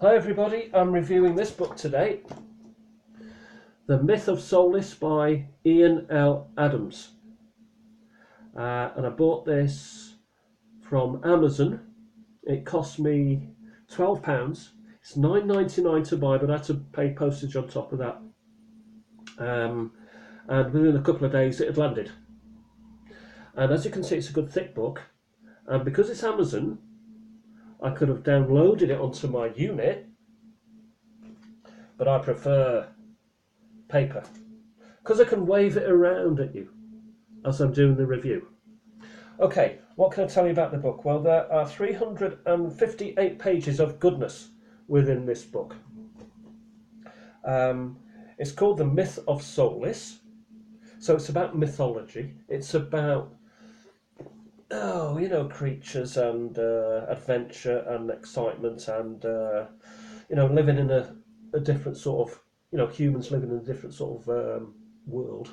Hi everybody, I'm reviewing this book today, The Myth of Solis by L.Adams. And I bought this from Amazon. It cost me £12. It's £9.99 to buy, but I had to pay postage on top of that. And within a couple of days it had landed. And as you can see, it's a good thick book. And because it's Amazon, I could have downloaded it onto my unit, but I prefer paper because I can wave it around at you as I'm doing the review. Okay, what can I tell you about the book? Well, there are 358 pages of goodness within this book. It's called The Myth of Solis, so it's about mythology. It's about creatures and adventure and excitement and living in a different sort of, humans living in a different sort of world.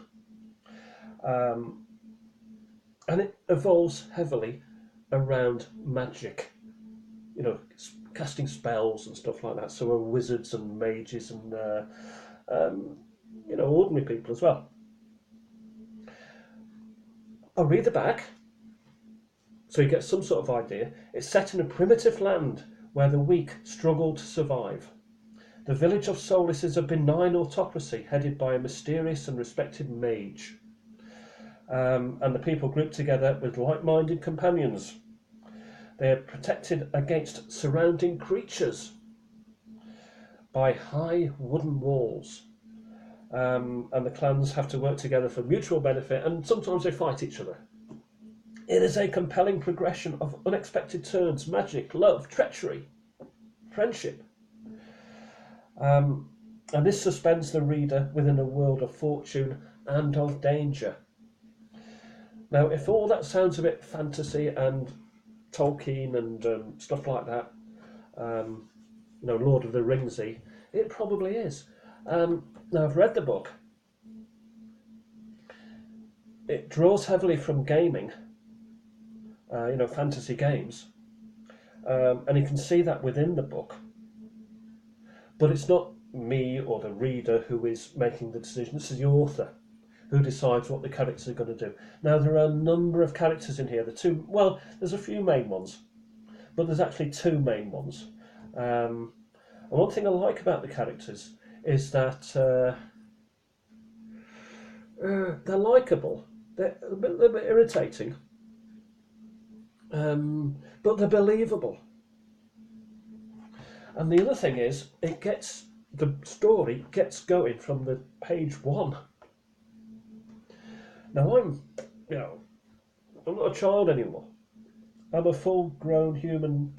And it evolves heavily around magic, casting spells and stuff like that. So we're wizards and mages and, ordinary people as well. I'll read the back so you get some sort of idea. It's set in a primitive land where the weak struggle to survive. The village of Solis is a benign autocracy headed by a mysterious and respected mage. And the people grouped together with like-minded companions. They are protected against surrounding creatures by high wooden walls. And the clans have to work together for mutual benefit, and sometimes they fight each other. It is a compelling progression of unexpected turns, magic, love, treachery, friendship. And this suspends the reader within a world of fortune and of danger. Now, if all that sounds a bit fantasy and Tolkien and stuff like that, Lord of the Ringsy, it probably is. Now, I've read the book. It draws heavily from gaming, fantasy games, and you can see that within the book. But it's not me or the reader who is making the decision. It's the author who decides what the characters are going to do. Now, there are a number of characters in here. There's a few main ones, but there's actually two main ones. And one thing I like about the characters is that they're likeable. They're a little bit irritating, but they're believable. And the other thing is, the story gets going from the page one. Now I'm not a child anymore. I'm a full-grown human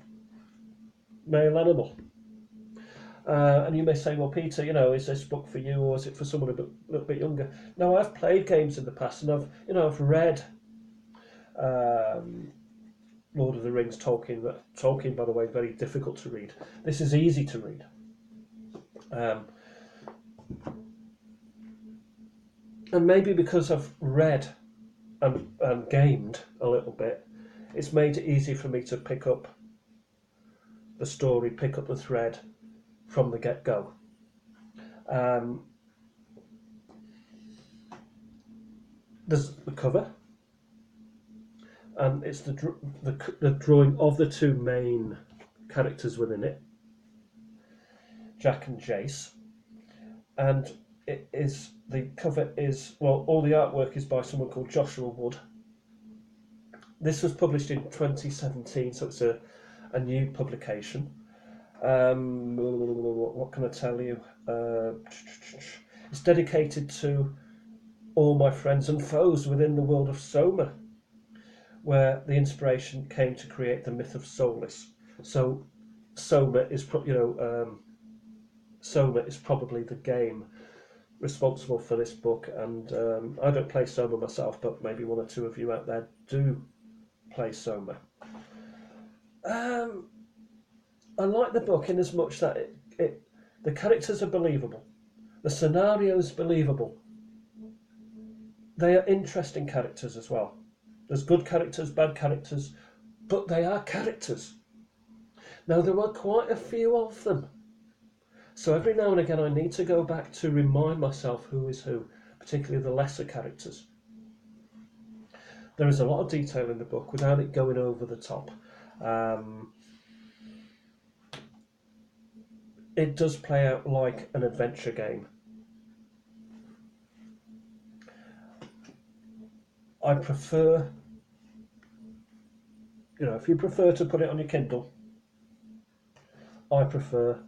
male animal. And you may say, well, Peter, is this book for you or is it for someone a little bit younger? No, I've played games in the past and I've read Lord of the Rings, Tolkien. Tolkien, by the way, very difficult to read. This is easy to read. And maybe because I've read and gamed a little bit, it's made it easy for me to pick up the story, pick up the thread from the get-go. There's the cover, and it's the drawing of the two main characters within it, Jack and Jace, and the cover is, all the artwork is by someone called Joshua Wood. This was published in 2017, so it's a new publication. What can I tell you? It's dedicated to all my friends and foes within the world of Soma, where the inspiration came to create the Myth of Solis. So Soma is probably the game responsible for this book, and I don't play Soma myself, but maybe one or two of you out there do play Soma. I like the book in as much that the characters are believable, the scenario is believable. They are interesting characters as well. There's good characters, bad characters, but they are characters. Now, there are quite a few of them So every now and again I need to go back to remind myself who is who, particularly the lesser characters. There is a lot of detail in the book without it going over the top. It does play out like an adventure game. I prefer, if you prefer to put it on your Kindle, I prefer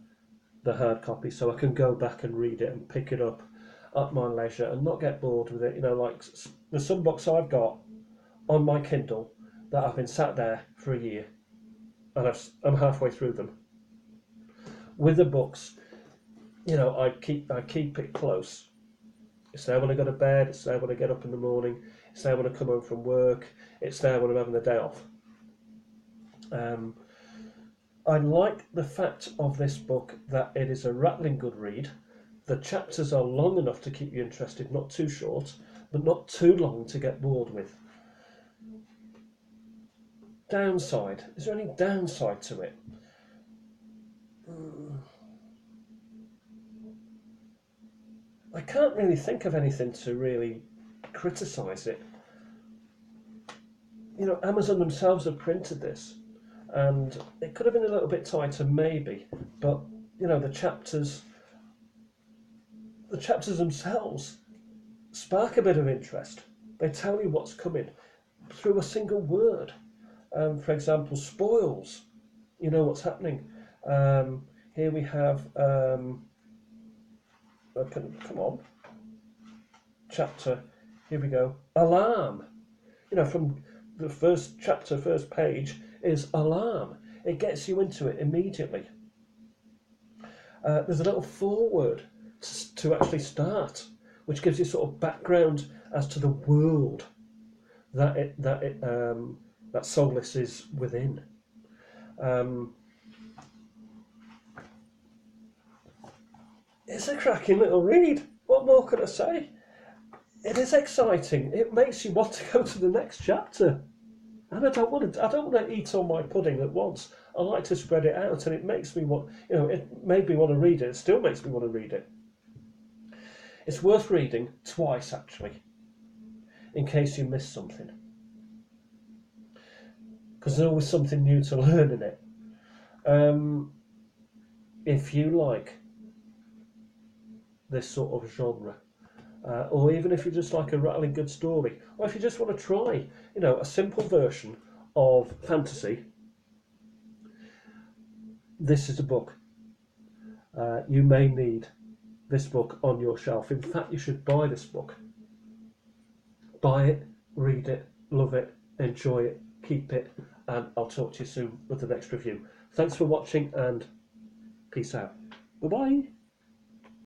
the hard copy so I can go back and read it and pick it up at my leisure and not get bored with it. Like there's some books I've got on my Kindle that I've been sat there for a year and I'm halfway through them. With the books, I keep it close. It's there when I go to bed, it's there when I get up in the morning, it's there when I come home from work, it's there when I'm having the day off. I like the fact of this book that it is a rattling good read. The chapters are long enough to keep you interested, not too short, but not too long to get bored with. Downside. Is there any downside to it? I can't really think of anything to really criticise it. Amazon themselves have printed this, and it could have been a little bit tighter maybe, but the chapters themselves spark a bit of interest. They tell you what's coming through a single word. For example, spoils. You know what's happening. Here we have come on, chapter, here we go, alarm. From the first chapter, first page is alarm. It gets you into it immediately. There's a little foreword to actually start, which gives you sort of background as to the world that Solis is within. It's a cracking little read. What more could I say? It is exciting. It makes you want to go to the next chapter. And I don't want to eat all my pudding at once. I like to spread it out, and it makes me want. It made me want to read it. It still makes me want to read it. It's worth reading twice, actually, in case you miss something, because there's always something new to learn in it. If you like this sort of genre, or even if you just like a rattling good story, or if you just want to try, a simple version of fantasy, this is a book. You may need this book on your shelf. In fact, you should buy this book. Buy it, read it, love it, enjoy it, keep it, and I'll talk to you soon with the next review. Thanks for watching, and peace out. Bye-bye.